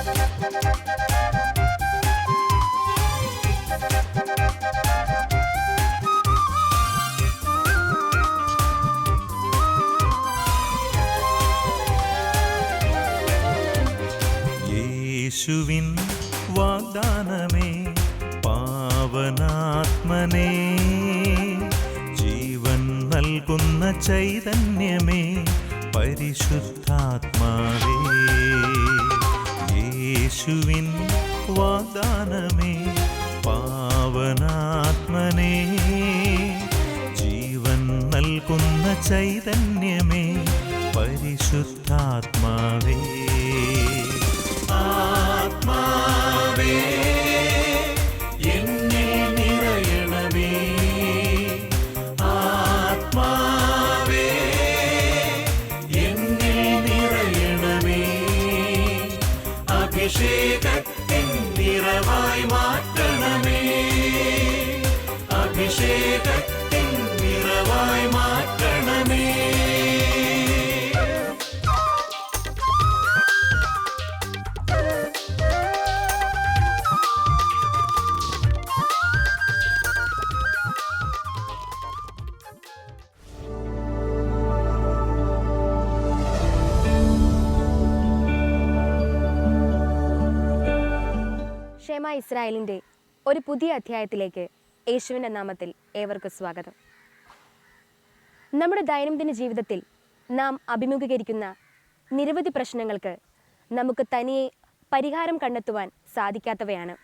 യേശുവിൻ വാഗ്ദാനമേ പാവനാത്മനേ, ജീവൻ നൽകുന്ന ചൈതന്യമേ പരിശുദ്ധാത്മാവേ. യേശുവിൻ വാഗ്ദാനമേ പാവനാത്മനേ, ജീവൻ നൽകുന്ന ചൈതന്യമേ പരിശുദ്ധാത്മാവേ. ആത്മാവേ എന്നിൽ നിറയണമേ, ആത്മാവേ എന്നിൽ നിറയണമേ, അഭിഷേകത്തിൻ നിറവായി മാറ്റണമേ, അഭിഷേകത്തിൻ നിറവായി മാറ്റണമേ. ഷേമ ഇസ്രായേലിൻ്റെ ഒരു പുതിയ അധ്യായത്തിലേക്ക് യേശുവിൻ്റെ നാമത്തിൽ ഏവർക്കും സ്വാഗതം. നമ്മുടെ ദൈനംദിന ജീവിതത്തിൽ നാം അഭിമുഖീകരിക്കുന്ന നിരവധി പ്രശ്നങ്ങൾക്ക് നമുക്ക് തനിയെ പരിഹാരം കണ്ടെത്തുവാൻ സാധിക്കാത്തവയാണ്.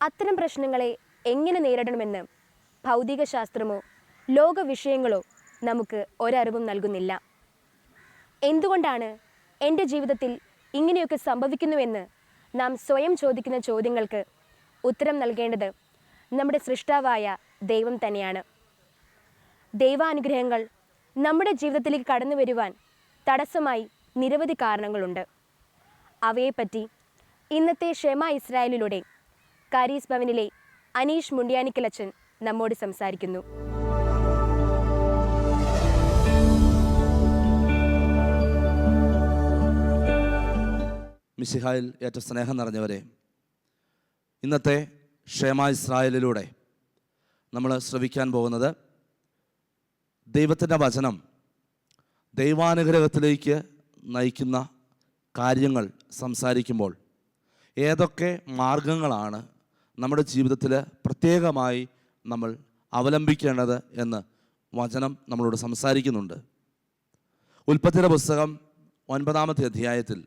അത്തരം പ്രശ്നങ്ങളെ എങ്ങനെ നേരിടണമെന്ന് ഭൗതിക ശാസ്ത്രമോ ലോക വിഷയങ്ങളോ നമുക്ക് ഒരറിവും നൽകുന്നില്ല. എന്തുകൊണ്ടാണ് എൻ്റെ ജീവിതത്തിൽ ഇങ്ങനെയൊക്കെ സംഭവിക്കുന്നുവെന്ന് നാം സ്വയം ചോദിക്കുന്ന ചോദ്യങ്ങൾക്ക് ഉത്തരം നൽകേണ്ടത് നമ്മുടെ സൃഷ്ടാവായ ദൈവം തന്നെയാണ്. ദൈവാനുഗ്രഹങ്ങൾ നമ്മുടെ ജീവിതത്തിലേക്ക് കടന്നു വരുവാൻ തടസ്സമായി നിരവധി കാരണങ്ങളുണ്ട്. അവയെപ്പറ്റി ഇന്നത്തെ ഷേമ ഇസ്രായേലിലൂടെ കാരീസ് ഭവനിലെ അനീഷ് മുണ്ടിയാനിക്കലച്ചൻ നമ്മോട് സംസാരിക്കുന്നു. മിശിഹായിൽ ഏറ്റവും സ്നേഹം നിറഞ്ഞവരെ, ഇന്നത്തെ ഷേമ ഇസ്രായേലിലൂടെ നമ്മൾ ശ്രവിക്കാൻ പോകുന്നത് ദൈവത്തിൻ്റെ വചനം ദൈവാനുഗ്രഹത്തിലേക്ക് നയിക്കുന്ന കാര്യങ്ങൾ സംസാരിക്കുമ്പോൾ ഏതൊക്കെ മാർഗങ്ങളാണ് നമ്മുടെ ജീവിതത്തിൽ പ്രത്യേകമായി നമ്മൾ അവലംബിക്കേണ്ടത് എന്ന് വചനം നമ്മളോട് സംസാരിക്കുന്നുണ്ട്. ഉൽപ്പത്തിയുടെ പുസ്തകം 9-ാമത്തെ അധ്യായത്തിൽ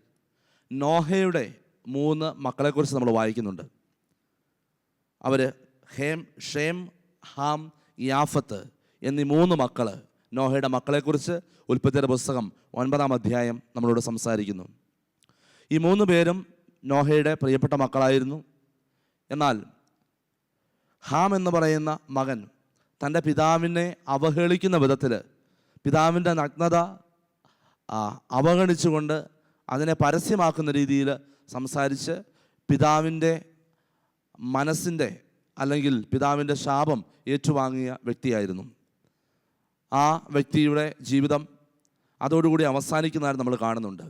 നോഹയുടെ 3 മക്കളെക്കുറിച്ച് നമ്മൾ വായിക്കുന്നുണ്ട്. അവർ ഷേം, ഹാം, യാഫത്ത് എന്നീ 3 മക്കൾ, നോഹയുടെ മക്കളെക്കുറിച്ച് ഉൽപ്പത്തിയുടെ പുസ്തകം 9-ാം അധ്യായം നമ്മളോട് സംസാരിക്കുന്നു. ഈ 3 പേരും നോഹയുടെ പ്രിയപ്പെട്ട മക്കളായിരുന്നു. എന്നാൽ ഹാം എന്ന് പറയുന്ന മകൻ തൻ്റെ പിതാവിനെ അവഹേളിക്കുന്ന വിധത്തിൽ പിതാവിൻ്റെ നഗ്നത അവഗണിച്ചുകൊണ്ട് അതിനെ പരസ്യമാക്കുന്ന രീതിയിൽ സംസാരിച്ച് പിതാവിൻ്റെ മനസ്സിൻ്റെ അല്ലെങ്കിൽ പിതാവിൻ്റെ ശാപം ഏറ്റുവാങ്ങിയ വ്യക്തിയായിരുന്നു. ആ വ്യക്തിയുടെ ജീവിതം അതോടുകൂടി അവസാനിക്കുന്നതായി നമ്മൾ കാണുന്നുണ്ട്.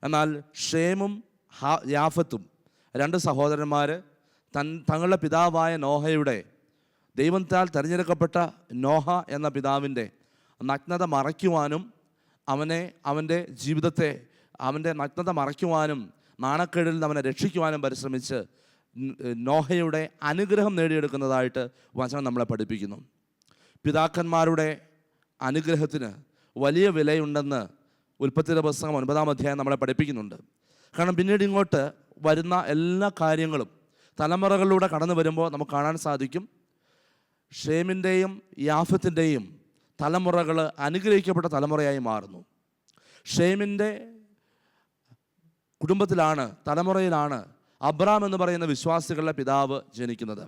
എന്നാൽ ഷേമും യാഫത്തും 2 സഹോദരന്മാർ തങ്ങളുടെ പിതാവായ നോഹയുടെ ദൈവത്താൽ തിരഞ്ഞെടുക്കപ്പെട്ട നോഹ എന്ന പിതാവിൻ്റെ നഗ്നത മറയ്ക്കുവാനും അവൻ്റെ ജീവിതത്തെ അവൻ്റെ നഗ്നത മറയ്ക്കുവാനും നാണക്കേടിൽ നിന്ന് അവനെ രക്ഷിക്കുവാനും പരിശ്രമിച്ച് നോഹയുടെ അനുഗ്രഹം നേടിയെടുക്കുന്നതായിട്ട് വചനം നമ്മളെ പഠിപ്പിക്കുന്നു. പിതാക്കന്മാരുടെ അനുഗ്രഹത്തിന് വലിയ വിലയുണ്ടെന്ന് ഉൽപ്പത്തിയുടെ പുസ്തകം 9-ാം അധ്യായം നമ്മളെ പഠിപ്പിക്കുന്നുണ്ട്. കാരണം പിന്നീട് ഇങ്ങോട്ട് വരുന്ന എല്ലാ കാര്യങ്ങളും തലമുറകളിലൂടെ കടന്നു വരുമ്പോൾ നമുക്ക് കാണാൻ സാധിക്കും, ഷേമിൻ്റെയും യാഫത്തിൻ്റെയും തലമുറകൾ അനുഗ്രഹിക്കപ്പെട്ട തലമുറയായി മാറുന്നു. ഷേമിൻ്റെ കുടുംബത്തിലാണ്, തലമുറയിലാണ് അബ്രാം എന്ന് പറയുന്ന വിശ്വാസികളുടെ പിതാവ് ജനിക്കുന്നത്.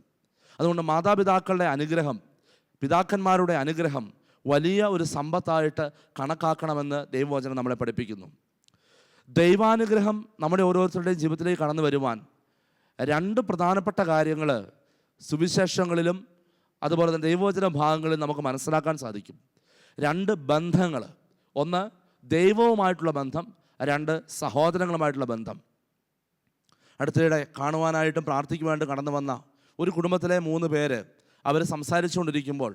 അതുകൊണ്ട് മാതാപിതാക്കളുടെ അനുഗ്രഹം, പിതാക്കന്മാരുടെ അനുഗ്രഹം വലിയ ഒരു സമ്പത്തായിട്ട് കണക്കാക്കണമെന്ന് ദൈവവചനം നമ്മളെ പഠിപ്പിക്കുന്നു. ദൈവാനുഗ്രഹം നമ്മുടെ ഓരോരുത്തരുടെയും ജീവിതത്തിലേക്ക് കടന്നു വരുവാൻ 2 പ്രധാനപ്പെട്ട കാര്യങ്ങൾ സുവിശേഷങ്ങളിലും അതുപോലെ തന്നെ ദൈവവചന ഭാഗങ്ങളിലും നമുക്ക് മനസ്സിലാക്കാൻ സാധിക്കും. 2 ബന്ധങ്ങൾ, ഒന്ന് ദൈവവുമായിട്ടുള്ള ബന്ധം, 2 സഹോദരങ്ങളുമായിട്ടുള്ള ബന്ധം. അടുത്തിടെ കാണുവാനായിട്ടും പ്രാർത്ഥിക്കുവാനായിട്ടും കടന്നു വന്ന ഒരു കുടുംബത്തിലെ 3 പേര് അവർ സംസാരിച്ചുകൊണ്ടിരിക്കുമ്പോൾ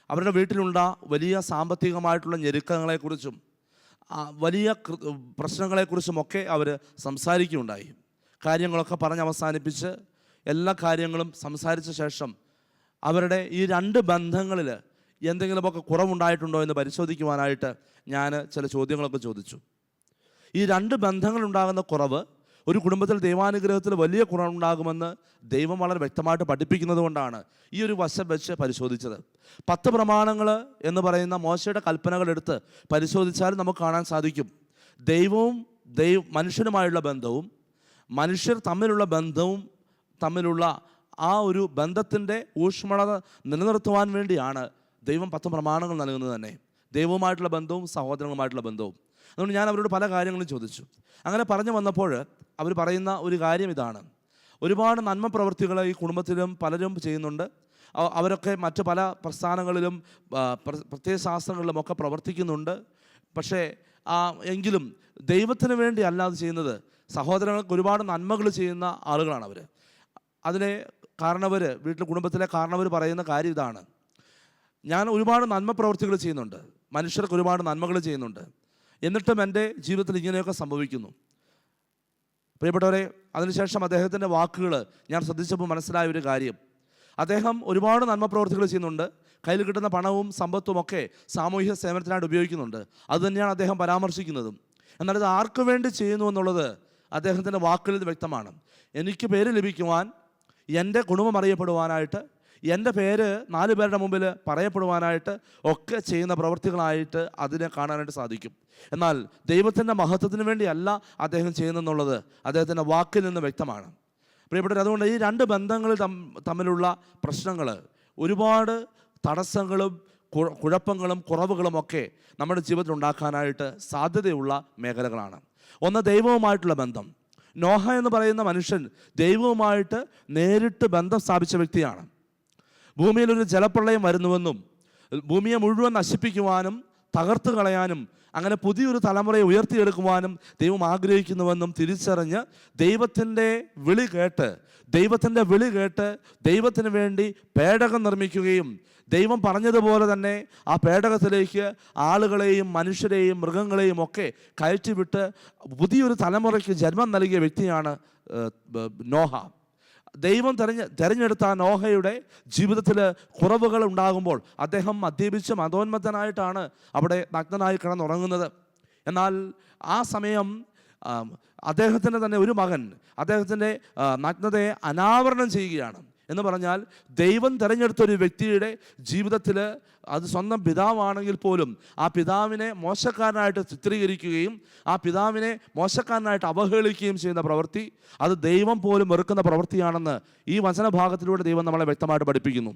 അവരുടെ വീട്ടിലുള്ള വലിയ സാമ്പത്തികമായിട്ടുള്ള ഞെരുക്കങ്ങളെക്കുറിച്ചും വലിയ പ്രശ്നങ്ങളെക്കുറിച്ചുമൊക്കെ അവർ സംസാരിക്കുകയുണ്ടായി. കാര്യങ്ങളൊക്കെ പറഞ്ഞ് അവസാനിപ്പിച്ച് എല്ലാ കാര്യങ്ങളും സംസാരിച്ച ശേഷം അവരുടെ ഈ 2 ബന്ധങ്ങളിൽ എന്തെങ്കിലുമൊക്കെ കുറവുണ്ടായിട്ടുണ്ടോ എന്ന് പരിശോധിക്കുവാനായിട്ട് ഞാൻ ചില ചോദ്യങ്ങളൊക്കെ ചോദിച്ചു. ഈ 2 ബന്ധങ്ങളുണ്ടാകുന്ന കുറവ് ഒരു കുടുംബത്തിൽ ദൈവാനുഗ്രഹത്തിൽ വലിയ കുറവുണ്ടാകുമെന്ന് ദൈവം വളരെ വ്യക്തമായിട്ട് പഠിപ്പിക്കുന്നത് കൊണ്ടാണ് ഈ ഒരു വശം വെച്ച് പരിശോധിച്ചത്. 10 പ്രമാണങ്ങൾ എന്ന് പറയുന്ന മോശയുടെ കൽപ്പനകളെടുത്ത് പരിശോധിച്ചാൽ നമുക്ക് കാണാൻ സാധിക്കും, ദൈവവും മനുഷ്യനുമായുള്ള ബന്ധവും മനുഷ്യർ തമ്മിലുള്ള ബന്ധവും തമ്മിലുള്ള ആ ഒരു ബന്ധത്തിൻ്റെ ഊഷ്മളത നിലനിർത്തുവാൻ വേണ്ടിയാണ് ദൈവം 10 പ്രമാണങ്ങൾ നൽകുന്നത് തന്നെ, ദൈവവുമായിട്ടുള്ള ബന്ധവും സഹോദരങ്ങളുമായിട്ടുള്ള ബന്ധവും. അതുകൊണ്ട് ഞാൻ അവരോട് പല കാര്യങ്ങളും ചോദിച്ചു. അങ്ങനെ പറഞ്ഞു വന്നപ്പോൾ അവർ പറയുന്ന ഒരു കാര്യം ഇതാണ്, ഒരുപാട് നന്മ പ്രവൃത്തികൾ ഈ കുടുംബത്തിലും പലരും ചെയ്യുന്നുണ്ട്. അവരൊക്കെ മറ്റ് പല പ്രസ്ഥാനങ്ങളിലും പ്രത്യയശാസ്ത്രങ്ങളിലുമൊക്കെ പ്രവർത്തിക്കുന്നുണ്ട്. പക്ഷേ എങ്കിലും ദൈവത്തിന് വേണ്ടി അല്ലാതെ ചെയ്യുന്നത്, സഹോദരങ്ങൾക്ക് ഒരുപാട് നന്മകൾ ചെയ്യുന്ന ആളുകളാണ് അവർ. അതിനെ കാരണവർ, കുടുംബത്തിലെ കാരണവർ പറയുന്ന കാര്യം ഇതാണ്, ഞാൻ ഒരുപാട് നന്മ പ്രവൃത്തികൾ ചെയ്യുന്നുണ്ട്, മനുഷ്യർക്ക് ഒരുപാട് നന്മകൾ ചെയ്യുന്നുണ്ട്, എന്നിട്ടും എൻ്റെ ജീവിതത്തിൽ ഇങ്ങനെയൊക്കെ സംഭവിക്കുന്നു. പ്രിയപ്പെട്ടവരെ, അതിനുശേഷം അദ്ദേഹത്തിൻ്റെ വാക്കുകൾ ഞാൻ ശ്രദ്ധിച്ചപ്പോൾ മനസ്സിലായ ഒരു കാര്യം, അദ്ദേഹം ഒരുപാട് നന്മ പ്രവൃത്തികൾ ചെയ്യുന്നുണ്ട്, കയ്യിൽ കിട്ടുന്ന പണവും സമ്പത്തും ഒക്കെ സാമൂഹ്യ സേവനത്തിനായിട്ട് ഉപയോഗിക്കുന്നുണ്ട്. അതുതന്നെയാണ് അദ്ദേഹം പരാമർശിക്കുന്നതും. എന്നാൽ ഇത് ആർക്കു വേണ്ടി ചെയ്യുന്നു എന്നുള്ളത് അദ്ദേഹത്തിൻ്റെ വാക്കുകളിൽ വ്യക്തമാണ്. എനിക്ക് പേര് ലഭിക്കുവാൻ, എൻ്റെ കുടുംബം അറിയപ്പെടുവാനായിട്ട്, എൻ്റെ പേര് 4 പേരുടെ മുമ്പിൽ പറയപ്പെടുവാനായിട്ട് ഒക്കെ ചെയ്യുന്ന പ്രവൃത്തികളായിട്ട് അതിനെ കാണാനായിട്ട് സാധിക്കും. എന്നാൽ ദൈവത്തിൻ്റെ മഹത്വത്തിന് വേണ്ടിയല്ല അദ്ദേഹം ചെയ്യുന്നെന്നുള്ളത് അദ്ദേഹത്തിൻ്റെ വാക്കിൽ നിന്ന് വ്യക്തമാണ്. പ്രിയപ്പെട്ടവർ, അതുകൊണ്ട് ഈ 2 ബന്ധങ്ങൾ തമ്മിലുള്ള പ്രശ്നങ്ങൾ, ഒരുപാട് തടസ്സങ്ങളും കുഴപ്പങ്ങളും കുറവുകളും ഒക്കെ നമ്മുടെ ജീവിതത്തിൽ ഉണ്ടാക്കാനായിട്ട് സാധ്യതയുള്ള മേഖലകളാണ്. ഒന്ന്, ദൈവവുമായിട്ടുള്ള ബന്ധം. നോഹ എന്ന് പറയുന്ന മനുഷ്യൻ ദൈവവുമായിട്ട് നേരിട്ട് ബന്ധം സ്ഥാപിച്ച വ്യക്തിയാണ്. ഭൂമിയിലൊരു ജലപ്രളയം വരുന്നുവെന്നും ഭൂമിയെ മുഴുവൻ നശിപ്പിക്കുവാനും തകർത്ത് കളയാനും അങ്ങനെ പുതിയൊരു തലമുറയെ ഉയർത്തിയെടുക്കുവാനും ദൈവം ആഗ്രഹിക്കുന്നുവെന്നും തിരിച്ചറിഞ്ഞ് ദൈവത്തിൻ്റെ വിളി കേട്ട് ദൈവത്തിന് വേണ്ടി പേടകം നിർമ്മിക്കുകയും ദൈവം പറഞ്ഞതുപോലെ തന്നെ ആ പേടകത്തിലേക്ക് ആളുകളെയും മനുഷ്യരെയും മൃഗങ്ങളെയും ഒക്കെ കയറ്റിവിട്ട് പുതിയൊരു തലമുറയ്ക്ക് ജന്മം നൽകിയ വ്യക്തിയാണ് നോഹ. ദൈവം തിരഞ്ഞെടുത്ത നോഹയുടെ ജീവിതത്തിൽ കുറവുകൾ ഉണ്ടാകുമ്പോൾ അദ്ദേഹം മദ്യപിച്ച് മതോന്മത്തനായിട്ടാണ് അവിടെ നഗ്നനായി കിടന്നുറങ്ങുന്നത്. എന്നാൽ ആ സമയം അദ്ദേഹത്തിൻ്റെ തന്നെ ഒരു മകൻ അദ്ദേഹത്തിൻ്റെ നഗ്നതയെ അനാവരണം ചെയ്യുകയാണ്. എന്ന് പറഞ്ഞാൽ ദൈവം തിരഞ്ഞെടുത്തൊരു വ്യക്തിയുടെ ജീവിതത്തിൽ അത് സ്വന്തം പിതാവാണെങ്കിൽ പോലും ആ പിതാവിനെ മോശക്കാരനായിട്ട് ചിത്രീകരിക്കുകയും ആ പിതാവിനെ മോശക്കാരനായിട്ട് അവഹേളിക്കുകയും ചെയ്യുന്ന പ്രവൃത്തി, അത് ദൈവം പോലും വെറുക്കുന്ന പ്രവൃത്തിയാണെന്ന് ഈ വചനഭാഗത്തിലൂടെ ദൈവം നമ്മളെ വ്യക്തമായിട്ട് പഠിപ്പിക്കുന്നു.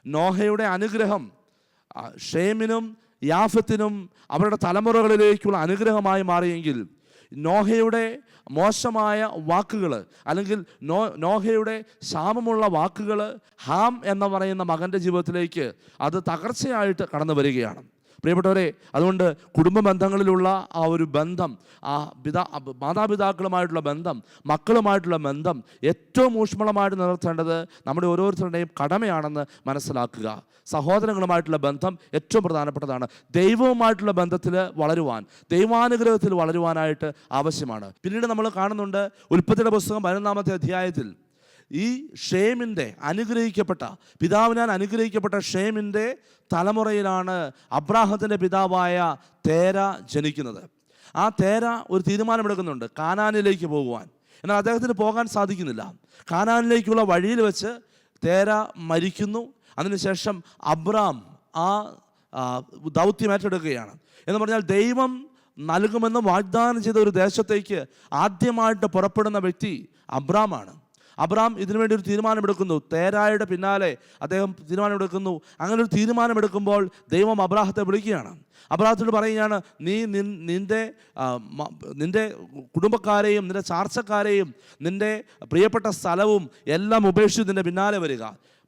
നോഹയുടെ അനുഗ്രഹം ഷേമിനും യാഫത്തിനും അവരുടെ തലമുറകളിലേക്കുള്ള അനുഗ്രഹമായി മാറിയെങ്കിൽ, നോഹയുടെ മോശമായ വാക്കുകൾ അല്ലെങ്കിൽ നോഹയുടെ ശാപമുള്ള വാക്കുകൾ ഹാം എന്ന് പറയുന്ന മകൻ്റെ ജീവിതത്തിലേക്ക് അത് തകർച്ചയായിട്ട് കടന്നു വരികയാണ്. പ്രിയപ്പെട്ടവരെ, അതുകൊണ്ട് കുടുംബ ബന്ധങ്ങളിലുള്ള ആ ഒരു ബന്ധം, മാതാപിതാക്കളുമായിട്ടുള്ള ബന്ധം, മക്കളുമായിട്ടുള്ള ബന്ധം ഏറ്റവും ഊഷ്മളമായിട്ട് നിലനിർത്തേണ്ടത് നമ്മുടെ ഓരോരുത്തരുടെയും കടമയാണെന്ന് മനസ്സിലാക്കുക. സഹോദരങ്ങളുമായിട്ടുള്ള ബന്ധം ഏറ്റവും പ്രധാനപ്പെട്ടതാണ്. ദൈവവുമായിട്ടുള്ള ബന്ധത്തിൽ വളരുവാൻ, ദൈവാനുഗ്രഹത്തിൽ വളരുവാനായിട്ട് ആവശ്യമാണ്. പിന്നീട് നമ്മൾ കാണുന്നുണ്ട് ഉൽപ്പത്തിയുടെ പുസ്തകം 11-ാമത്തെ അധ്യായത്തിൽ ഈ ഷേമിൻ്റെ പിതാവിനാൽ അനുഗ്രഹിക്കപ്പെട്ട ഷേമിൻ്റെ തലമുറയിലാണ് അബ്രാഹത്തിൻ്റെ പിതാവായ തേര ജനിക്കുന്നത്. ആ തേര ഒരു തീരുമാനമെടുക്കുന്നുണ്ട് കാനാനിലേക്ക് പോകുവാൻ. എന്നാൽ അദ്ദേഹത്തിന് പോകാൻ സാധിക്കുന്നില്ല. കാനാനിലേക്കുള്ള വഴിയിൽ വെച്ച് തേര മരിക്കുന്നു. അതിനുശേഷം അബ്രാം ആ ദൗത്യം ഏറ്റെടുക്കുകയാണ്. എന്ന് പറഞ്ഞാൽ ദൈവം നൽകുമെന്ന് വാഗ്ദാനം ചെയ്ത ഒരു ദേശത്തേക്ക് ആദ്യമായിട്ട് പുറപ്പെടുന്ന വ്യക്തി അബ്രാമാണ്. അബ്രാം ഇതിനുവേണ്ടി ഒരു തീരുമാനമെടുക്കുന്നു. തേരായുടെ പിന്നാലെ അദ്ദേഹം തീരുമാനമെടുക്കുന്നു. അങ്ങനെ ഒരു തീരുമാനമെടുക്കുമ്പോൾ ദൈവം അബ്രാഹത്തെ വിളിക്കുകയാണ്. അബ്രാഹത്തോട് പറയുകയാണ്, നീ നിൻ്റെ കുടുംബക്കാരെയും നിൻ്റെ ചാർച്ചക്കാരെയും നിൻ്റെ പ്രിയപ്പെട്ട സ്ഥലവും എല്ലാം ഉപേക്ഷിച്ച് നിൻ്റെ പിന്നാലെ വരിക.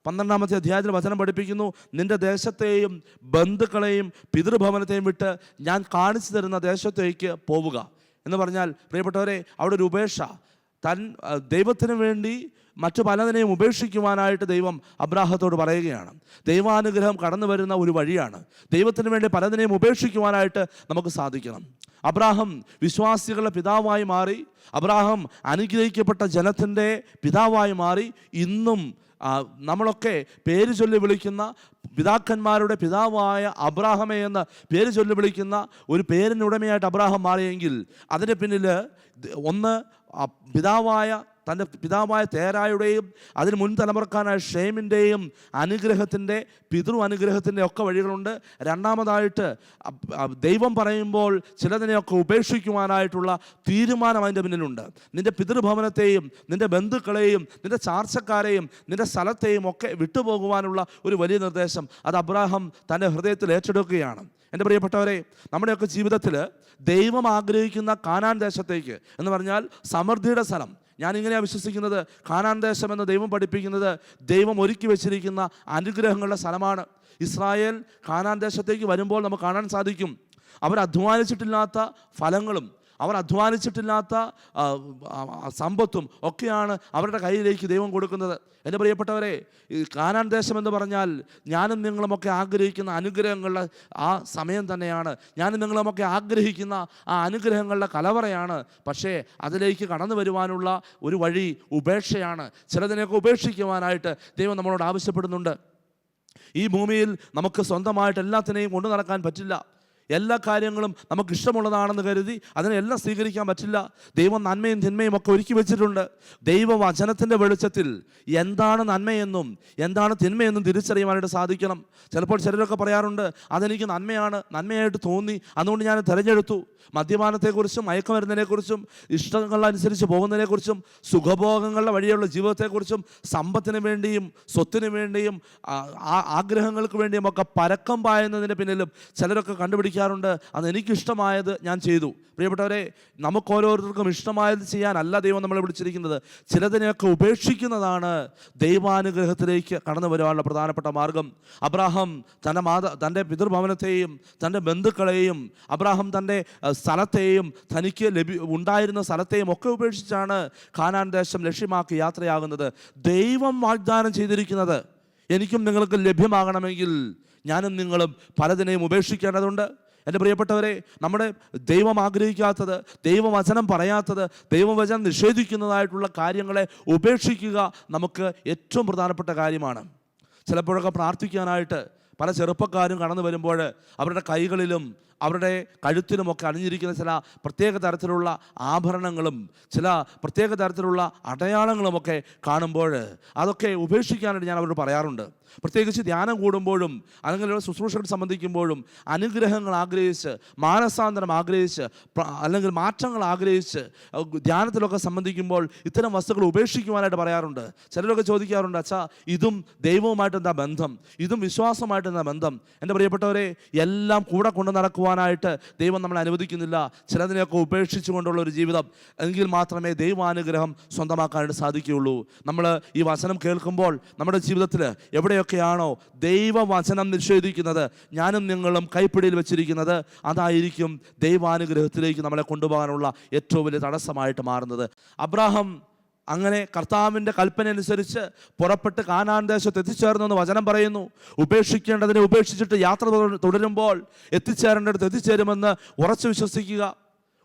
12-ാമത്തെ അധ്യായത്തിൽ വചനം പഠിപ്പിക്കുന്നു, നിൻ്റെ ദേശത്തെയും ബന്ധുക്കളെയും പിതൃഭവനത്തെയും വിട്ട് ഞാൻ കാണിച്ചു തരുന്ന ദേശത്തേക്ക് പോവുക എന്ന് പറഞ്ഞാൽ, പ്രിയപ്പെട്ടവരെ, അവിടെ ഒരു ഉപേക്ഷ, ദൈവത്തിന് വേണ്ടി മറ്റു പലതിനെയും ഉപേക്ഷിക്കുവാനായിട്ട് ദൈവം അബ്രാഹത്തോട് പറയുകയാണ്. ദൈവാനുഗ്രഹം കടന്നു വരുന്ന ഒരു വഴിയാണ്. ദൈവത്തിന് വേണ്ടി പലതിനെയും ഉപേക്ഷിക്കുവാനായിട്ട് നമുക്ക് സാധിക്കണം. അബ്രാഹം വിശ്വാസികളുടെ പിതാവായി മാറി. അബ്രാഹം അനുഗ്രഹിക്കപ്പെട്ട ജനത്തിൻ്റെ പിതാവായി മാറി. ഇന്നും നമ്മളൊക്കെ പേര് ചൊല്ലി വിളിക്കുന്ന പിതാക്കന്മാരുടെ പിതാവായ അബ്രാഹമേ എന്ന് പേര് ചൊല്ലി വിളിക്കുന്ന ഒരു പേരിനുടമയായിട്ട് അബ്രാഹം മാറിയെങ്കിൽ അതിന് പിന്നിൽ ഒന്ന് തൻ്റെ പിതാവായ തേരായുടെയും അതിന് മുൻ തലമുറക്കാരായ ഷേമിൻ്റെയും അനുഗ്രഹത്തിൻ്റെ പിതൃ അനുഗ്രഹത്തിൻ്റെ ഒക്കെ വഴികളുണ്ട്. രണ്ടാമതായിട്ട് ദൈവം പറയുമ്പോൾ ചിലതിനെയൊക്കെ ഉപേക്ഷിക്കുവാനായിട്ടുള്ള തീരുമാനം അതിൻ്റെ പിന്നിലുണ്ട്. നിൻ്റെ പിതൃഭവനത്തെയും നിൻ്റെ ബന്ധുക്കളെയും നിൻ്റെ ചാർച്ചക്കാരെയും നിൻ്റെ സ്ഥലത്തെയും ഒക്കെ വിട്ടുപോകുവാനുള്ള ഒരു വലിയ നിർദ്ദേശം അത് അബ്രാഹാം തൻ്റെ ഹൃദയത്തിൽ ഏറ്റെടുക്കുകയാണ്. എൻ്റെ പ്രിയപ്പെട്ടവരെ, നമ്മുടെയൊക്കെ ജീവിതത്തിൽ ദൈവം ആഗ്രഹിക്കുന്ന കാനാൻ ദേശത്തേക്ക് എന്ന് പറഞ്ഞാൽ സമൃദ്ധിയുടെ സ്ഥലം. ഞാനിങ്ങനെയാണ് വിശ്വസിക്കുന്നത്. കാനാൻ ദേശം എന്ന് ദൈവം പഠിപ്പിക്കുന്നത് ദൈവം ഒരുക്കി വെച്ചിരിക്കുന്ന അനുഗ്രഹങ്ങളുടെ സ്ഥലമാണ്. ഇസ്രായേൽ കാനാൻ ദേശത്തേക്ക് വരുമ്പോൾ നമുക്ക് കാണാൻ സാധിക്കും അവർ അധ്വാനിച്ചിട്ടില്ലാത്ത ഫലങ്ങളും അവർ അധ്വാനിച്ചിട്ടില്ലാത്ത സമ്പത്തും ഒക്കെയാണ് അവരുടെ കയ്യിലേക്ക് ദൈവം കൊടുക്കുന്നത്. എൻ്റെ പ്രിയപ്പെട്ടവരെ, ഈ കാനാൻ ദേശം എന്ന് പറഞ്ഞാൽ ഞാനും നിങ്ങളുമൊക്കെ ആഗ്രഹിക്കുന്ന അനുഗ്രഹങ്ങളുടെ ആ സമയം തന്നെയാണ്. ഞാനും നിങ്ങളുമൊക്കെ ആഗ്രഹിക്കുന്ന ആ അനുഗ്രഹങ്ങളുടെ കലവറയാണ്. പക്ഷേ അതിലേക്ക് കടന്നു വരുവാനുള്ള ഒരു വഴി ഉപേക്ഷയാണ്. ചിലതിനെയൊക്കെ ഉപേക്ഷിക്കുവാനായിട്ട് ദൈവം നമ്മളോട് ആവശ്യപ്പെടുന്നുണ്ട്. ഈ ഭൂമിയിൽ നമുക്ക് സ്വന്തമായിട്ട് എല്ലാത്തിനെയും കൊണ്ടു നടക്കാൻ പറ്റില്ല. എല്ലാ കാര്യങ്ങളും നമുക്ക് ഇഷ്ടമുള്ളതാണെന്ന് കരുതി അതിനെല്ലാം സ്വീകരിക്കാൻ പറ്റില്ല. ദൈവം നന്മയും തിന്മയും ഒക്കെ ഒരുക്കി വെച്ചിട്ടുണ്ട്. ദൈവവചനത്തിൻ്റെ വെളിച്ചത്തിൽ എന്താണ് നന്മയെന്നും എന്താണ് തിന്മയെന്നും തിരിച്ചറിയുവാനായിട്ട് സാധിക്കണം. ചിലപ്പോൾ ചിലരൊക്കെ പറയാറുണ്ട്, അതെനിക്ക് നന്മയായിട്ട് തോന്നി, അതുകൊണ്ട് ഞാൻ തിരഞ്ഞെടുത്തു. മദ്യപാനത്തെക്കുറിച്ചും മയക്കുമരുന്നിനെക്കുറിച്ചും ഇഷ്ടങ്ങളനുസരിച്ച് പോകുന്നതിനെക്കുറിച്ചും സുഖഭോഗങ്ങളുടെ വഴിയുള്ള ജീവിതത്തെക്കുറിച്ചും സമ്പത്തിന് വേണ്ടിയും സ്വത്തിന് വേണ്ടിയും ആഗ്രഹങ്ങൾക്ക് വേണ്ടിയും ഒക്കെ പരക്കം പായുന്നതിന് പിന്നിലും ചിലരൊക്കെ കണ്ടുപിടിക്കാറുണ്ട് അതെനിക്കിഷ്ടമായത് ഞാൻ ചെയ്തു. പ്രിയപ്പെട്ടവരെ, നമുക്ക് ഓരോരുത്തർക്കും ഇഷ്ടമായത് ചെയ്യാനല്ല ദൈവം നമ്മളെ വിളിച്ചിരിക്കുന്നത്. ചിലതിനെയൊക്കെ ഉപേക്ഷിക്കുന്നതാണ് ദൈവാനുഗ്രഹത്തിലേക്ക് കടന്നു വരുവാനുള്ള പ്രധാനപ്പെട്ട മാർഗം. അബ്രാഹാം തൻ്റെ പിതൃഭവനത്തെയും തൻ്റെ ബന്ധുക്കളെയും അബ്രാഹാം തൻ്റെ സ്ഥലത്തെയും തനിക്ക് ഉണ്ടായിരുന്ന സ്ഥലത്തെയും ഒക്കെ ഉപേക്ഷിച്ചാണ് കാനാൻ ദേശം ലക്ഷ്യമാക്കി യാത്രയാകുന്നത്. ദൈവം വാഗ്ദാനം ചെയ്തിരിക്കുന്നത് എനിക്കും നിങ്ങൾക്ക് ലഭ്യമാകണമെങ്കിൽ ഞാനും നിങ്ങളും പലതിനെയും ഉപേക്ഷിക്കേണ്ടതുണ്ട്. എൻ്റെ പ്രിയപ്പെട്ടവരെ, നമ്മുടെ ദൈവം ആഗ്രഹിക്കാത്തത്, ദൈവവചനം പറയാത്തത്, ദൈവവചനം നിഷേധിക്കുന്നതായിട്ടുള്ള കാര്യങ്ങളെ ഉപേക്ഷിക്കുക നമുക്ക് ഏറ്റവും പ്രധാനപ്പെട്ട കാര്യമാണ്. ചിലപ്പോഴൊക്കെ പ്രാർത്ഥിക്കാനായിട്ട് പല ചെറുപ്പക്കാരും കടന്നു വരുമ്പോൾ അവരുടെ കൈകളിലും അവരുടെ കഴുത്തിലുമൊക്കെ അണിഞ്ഞിരിക്കുന്ന ചില പ്രത്യേക തരത്തിലുള്ള ആഭരണങ്ങളും ചില പ്രത്യേക തരത്തിലുള്ള അടയാളങ്ങളുമൊക്കെ കാണുമ്പോൾ അതൊക്കെ ഉപേക്ഷിക്കാനായിട്ട് ഞാൻ അവരോട് പറയാറുണ്ട്. പ്രത്യേകിച്ച് ധ്യാനം കൂടുമ്പോഴും അങ്ങനെയുള്ള ശുശ്രൂഷകൾ സംബന്ധിക്കുമ്പോഴും അനുഗ്രഹങ്ങൾ ആഗ്രഹിച്ച്, മാനസാന്തരം ആഗ്രഹിച്ച്, അല്ലെങ്കിൽ മാറ്റങ്ങൾ ആഗ്രഹിച്ച് ധ്യാനത്തിലൊക്കെ സംബന്ധിക്കുമ്പോൾ ഇത്തരം വസ്തുക്കൾ ഉപേക്ഷിക്കുവാനായിട്ട് പറയാറുണ്ട്. ചിലരൊക്കെ ചോദിക്കാറുണ്ട്, അച്ഛാ ഇതും ദൈവവുമായിട്ട് എന്താ ബന്ധം, ഇതും വിശ്വാസമായിട്ട് എന്താ ബന്ധം? എൻ്റെ പ്രിയപ്പെട്ടവരെ, എല്ലാം കൂടെ കൊണ്ട് നടക്കുവാനായിട്ട് ദൈവം നമ്മളെ അനുവദിക്കുന്നില്ല. ചിലതിനെയൊക്കെ ഉപേക്ഷിച്ചുകൊണ്ടുള്ള ഒരു ജീവിതം എങ്കിൽ മാത്രമേ ദൈവാനുഗ്രഹം സ്വന്തമാക്കാനായിട്ട് സാധിക്കുകയുള്ളൂ. നമ്മൾ ഈ വചനം കേൾക്കുമ്പോൾ നമ്മുടെ ജീവിതത്തിൽ എവിടെയൊക്കെയാണോ ദൈവവചനം നിഷേധിക്കുന്നത്, ഞാനും നിങ്ങളും കൈപ്പിടിയിൽ വെച്ചിരിക്കുന്നത്, അതായിരിക്കും ദൈവാനുഗ്രഹത്തിലേക്ക് നമ്മളെ കൊണ്ടുപോകാനുള്ള ഏറ്റവും വലിയ തടസ്സമായിട്ട് മാറുന്നത്. അബ്രാഹാം അങ്ങനെ കർത്താവിൻ്റെ കൽപ്പന അനുസരിച്ച് പുറപ്പെട്ട് കാനാൻ ദേശത്ത് എത്തിച്ചേർന്നെന്ന് വചനം പറയുന്നു. ഉപേക്ഷിക്കേണ്ടതിനെ ഉപേക്ഷിച്ചിട്ട് യാത്ര തുടരുമ്പോൾ എത്തിച്ചേരേണ്ടടുത്ത് എത്തിച്ചേരുമെന്ന് ഉറച്ചു വിശ്വസിക്കുക.